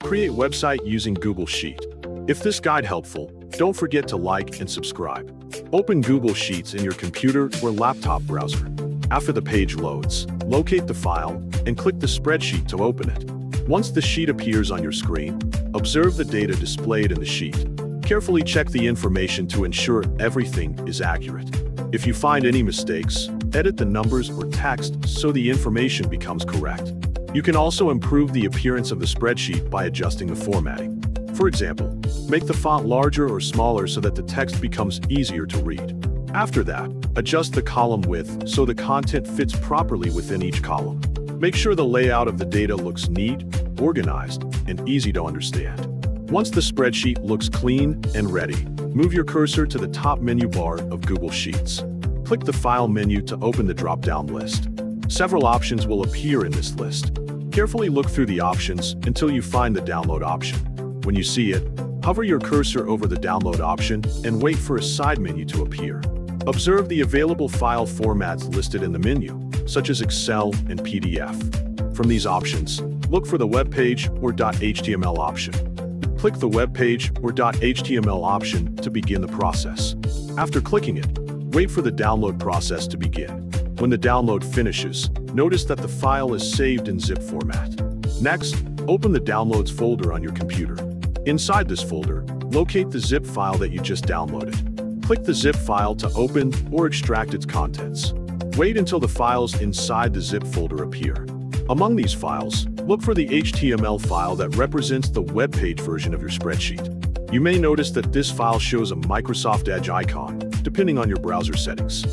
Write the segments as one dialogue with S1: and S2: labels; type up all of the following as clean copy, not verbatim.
S1: Create website using Google Sheet. If this guide helpful, don't forget to like and subscribe. Open Google Sheets in your computer or laptop browser. After the page loads, locate the file and click the spreadsheet to open it. Once the sheet appears on your screen, observe the data displayed in the sheet. Carefully check the information to ensure everything is accurate. If you find any mistakes, edit the numbers or text so the information becomes correct. You can also improve the appearance of the spreadsheet by adjusting the formatting. For example, make the font larger or smaller so that the text becomes easier to read. After that, adjust the column width so the content fits properly within each column. Make sure the layout of the data looks neat, organized, and easy to understand. Once the spreadsheet looks clean and ready, move your cursor to the top menu bar of Google Sheets. Click the File menu to open the drop-down list. Several options will appear in this list. Carefully look through the options until you find the download option. When you see it, hover your cursor over the download option and wait for a side menu to appear. Observe the available file formats listed in the menu, such as Excel and PDF. From these options, look for the web page or .html option. Click the web page or .html option to begin the process. After clicking it, wait for the download process to begin. When the download finishes, notice that the file is saved in zip format. Next, open the Downloads folder on your computer. Inside this folder, locate the zip file that you just downloaded. Click the zip file to open or extract its contents. Wait until the files inside the zip folder appear. Among these files, look for the HTML file that represents the web page version of your spreadsheet. You may notice that this file shows a Microsoft Edge icon, depending on your browser settings.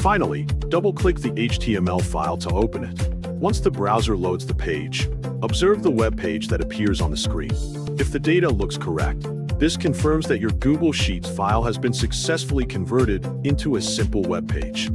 S1: Finally, double-click the HTML file to open it. Once the browser loads the page, observe the web page that appears on the screen. If the data looks correct, this confirms that your Google Sheets file has been successfully converted into a simple web page.